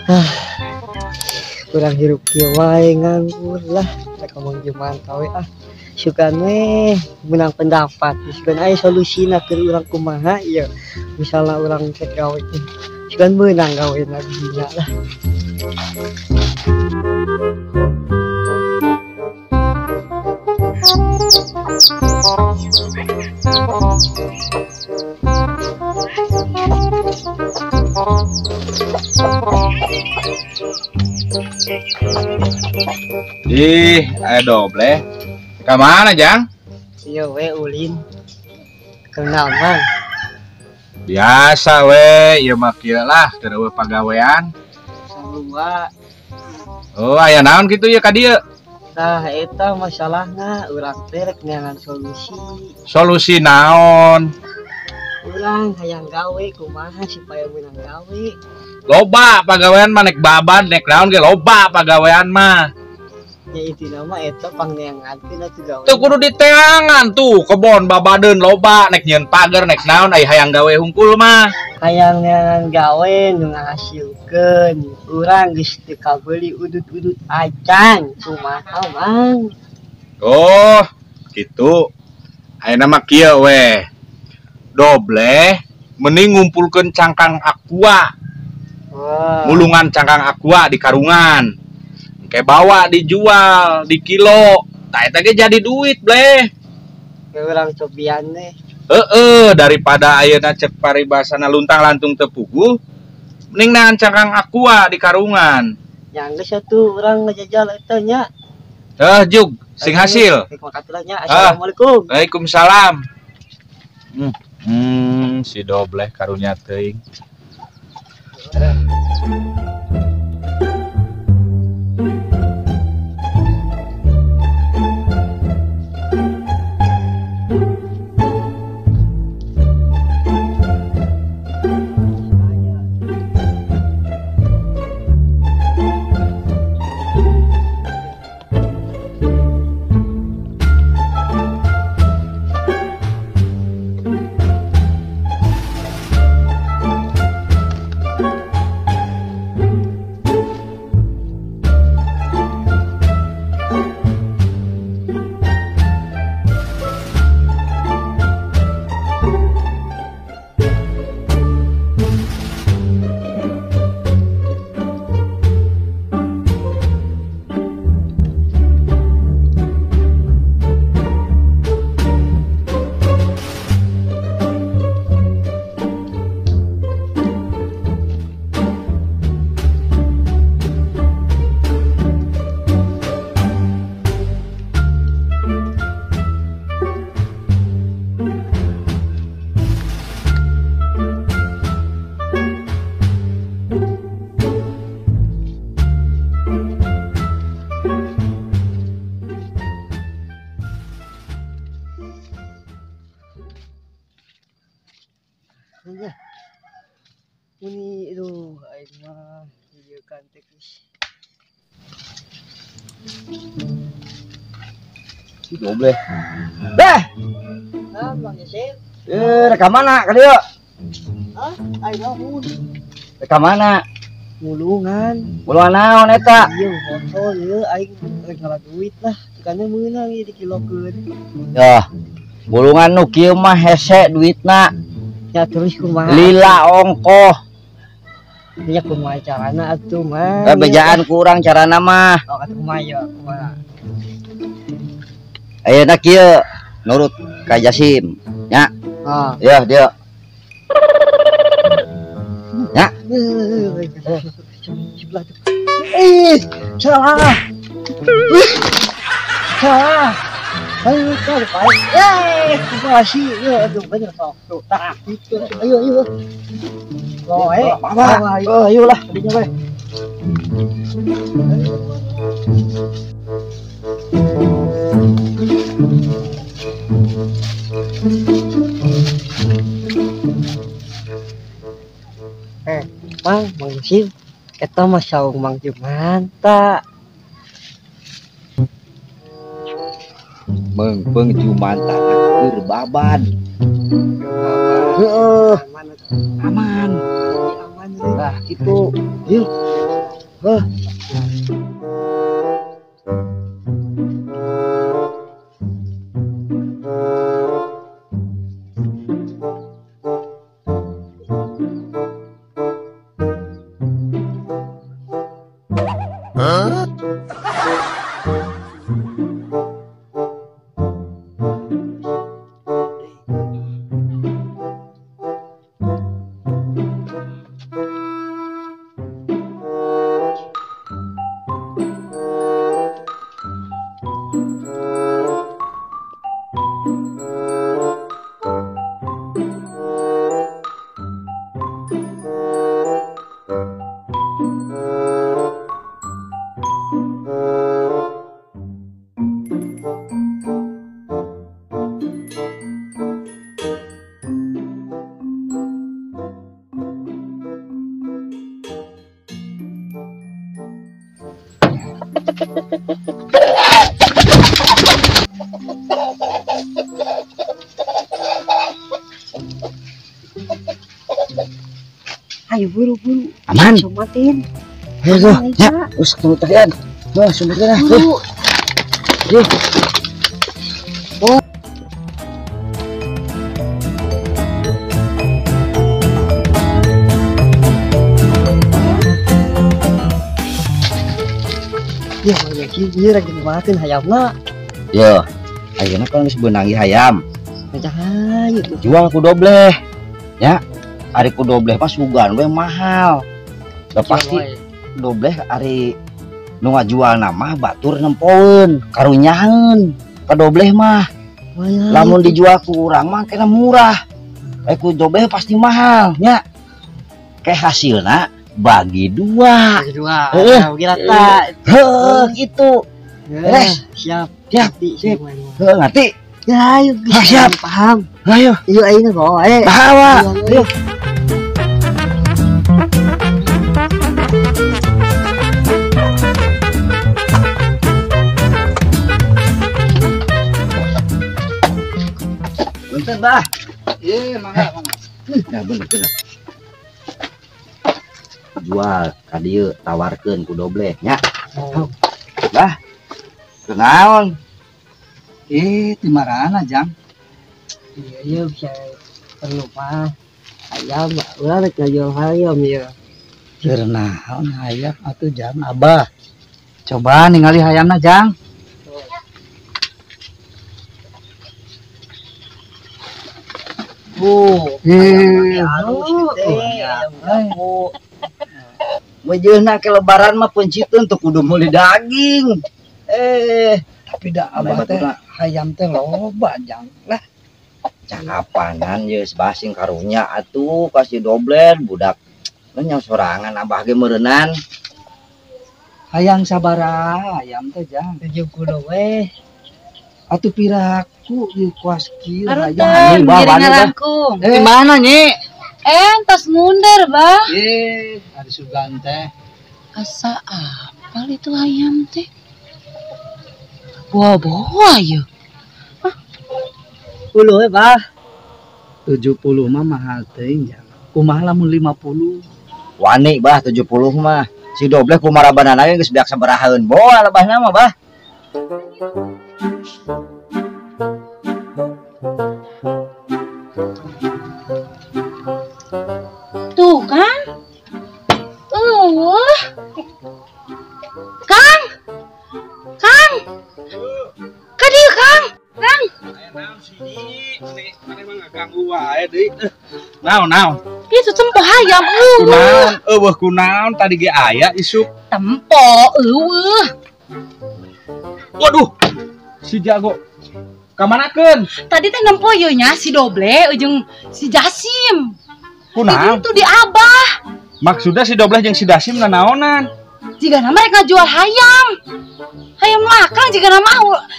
Ah, kurang hirup kieu wae nganggur lah. Rek ngomong gimana kawe sugan we menang pendapat. Sugan aya solusina keur urang kumaha ieu. Misalna urang cek gawe teh. Sugan meunang gawena dina lah. Ayo doble. Ke mana, Jang? Ieu we ulin. Kenal Mang. Biasa we, ieu mah kieu lah keur pagawean. Sarua. Oh, aya naon kitu ya ka dieu? Tah eta masalahna urang teh rek neangan solusi. Solusi naon? Urang hayang gawe kumaha supaya meunang gawe. Loba pagawean mah nek baban, nek naon ge loba pagawean mah. Ya intina mah eta pangneangankeun atuh gawe. Tuh kudu diteangan tuh, kebon babadeun loba nek nyieun pager nek naon ai hayang gawe hungkul mah. Hayang neangan gawe nu ngahasilkeun. Urang geus teu kabeuli udut-udut acan kumaha Mang. Oh, gitu. Ayeuna mah kieu we. Doble mending ngumpulkeun cangkang aqua. Wah. Mulungan cangkang aqua di karungan. Kayak bawa dijual di kilo. Tah eta ge jadi duit, Bleh. Ke urang cobian teh. Daripada ayeuna cek paribasana luntang-lantung teu puguh, mending nahan cangkang aqua di karungan. Yang geus atuh urang ngajajal eta nya. Jug, sing hasil. Makatulah nya. Assalamualaikum. Waalaikumsalam. Si Dobleh karunya teuing. Ya. Muni aduh aing mah ieu kan teh geus. Si Dobleh. Nah, Bang Yosef. Reka mana ka dieu? Hah? Aing naon? Reka mana? Mulungan. Mulungan naon eta? Ieu foto ieu aing rek ngalah duit lah. Tukangnya meunang ieu dikilokeun. Yah. Mulungan nu kieu mah hese duitna. Ya terus kumaha? Lila ongkoh. Ya kumaha carana atuh mah. Bejaan kurang carana mah. Oh atuh kumaha ya kumaha. Ayeuna kieu nurut ka Jasim. Nya. Ah. Ya dia. Nya. Salah. Salah. Ayo cari baik. Masih ya aduh bener sok. Tuh, tah itu. Ayo. Ayo lah, dinya we. Mang Sim, eta mah saung Mang Jumanta. Mengpeung Jumanta keur baban. Heeh. Aman. Aman. Nah, gitu. Yuk. Hah. Ayo buru-buru. Aman. Somatin. Ayo tuh, Aman, ya, Kak. terus ketemu tarian. Wah, sumbernya dah. Buru. Tuh. Ya, banyak ini lagi makan hayamna. Yo, ayeuna kan geus beunangi hayam. Jangan itu. Jual ku dobleh. Ya. Ari ku dobleh mah sugan we mahal. Da pasti dobleh ari nu ngajual nama batur nempoeun, karunyaheun. Ka dobleh mah lamun dijual ku urang mah kena murah. Ku dobleh pasti mahal nya. Kayak hasilna bagi dua. Kedua. Heeh. Kira tak. Heuh gitu. Beres. Siap. Siap. Siap. Heuh ngerti? Ya, ayo. Siap. Paham. Ayo. Ayo, ayo kok. Bawa. Ayo. Bentar, Bah. Iya, mangga. Ya bener. Jual ka dieu tawarkeun ku dobleh nya. Bah. Kenaon? Di mana Jang? Iya, iya bisa perlu mah. Ayam, ulah rek ngajual hayam ya. Kenaon hayam atuh Jang Abah. Coba ningali hayamna Jang. Wajeuna ke lebaran mah pencitun tuh kudu meuli daging. Tapi dah Abah teh hayam teh loba Jang. Lah Cakapanan geus basing karunya atuh kasih doblen budak. Nya sorangan Abah ge meureunnan. hayang sabara hayam teh Jang. 70 we. Atuh piraku di kuas kieu hayam. Arutan, Bah, diri wani, Bah. ngarangkung. Di mana Nyi? Entos mundur, Bah. Ari sugan teh. Asa apal itu ayam teh? Buah-buah ya. 10 we, Bah. 70 mah mahal teuing Jang. Kumaha lamun 50? Wani bah 70 mah. Si dobleh kumarabanana ge geus beak sabarahaeun. Boa lebahna mah bah. Tuh kan? Kang. Kang. Kadieu, Kang. Kang. Naon? Itu tempo hayam Kunaon? Eueuh kunaon tadi ge aya isuk. Tempo eueuh. Waduh. Si jago. Kamanakeun? Tadi teh nempo ieu nya si Doble ujung si Jasim. Kunaon? Itu di Abah. Maksudnya si dobleh jeung si Dasim naonan? Jika nama mereka jual hayam. Hayam nu akang jika nama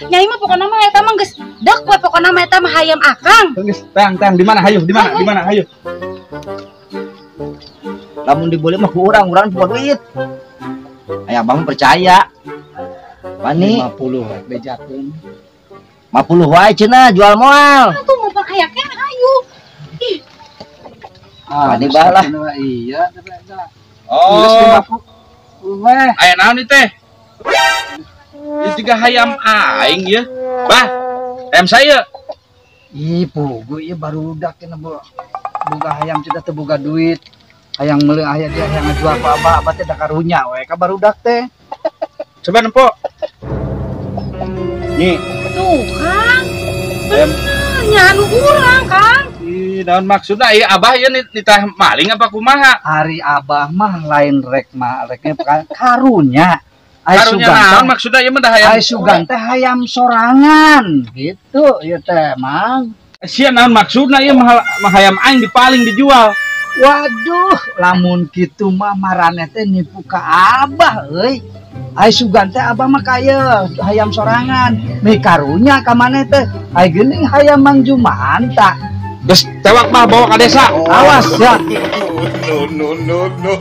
nyai mah pokokna mah eta mah geus dek we pokokna mah eta mah hayam akang. Geus tang di mana? Hayu, di mana? Hayu. Lamun dibeli mah ku urang poe duit. Aya Abang percaya. Wani 50 bejakeun. 50 wae cenah jual moal. Tuh mau pakai ayaknya ayo. Ih, Wani bah lah. Iya, Oh. Weh, Aya naon ieu teh? Ieu tiga hayam aing ya. Bah, hayam saya. ih pugu ieu barudak cenah boga hayam sudah teu boga duit. Hayang meuleuh aya dia hayang ngajual ku abah, abah teh da karunya we ka barudak teh. Coba nempo. Nih, Tuh Kang, hayam. bener nyanu urang Kang. Ih, naon maksudna ieu abah ieu nitah maling apa kumaha? Hari abah mah lain rek mah reknya karunya. Ai Karunya sugan naon teh, maksudna ieu mah da hayam. ai sugan teh hayam sorangan gitu ieu teh mang. Sia naon maksudna ieu mah hayam aing dipaling dijual. Waduh, lamun kitu mah marane teh nipu ka abah euy. Ai sugan teh abah mah kaya hayam sorangan. Nih karunya ka maneh teh ai geuning hayam Mang Jumanta. Geus tewak mah bawa ka desa. Awas ya. no, no, no, no.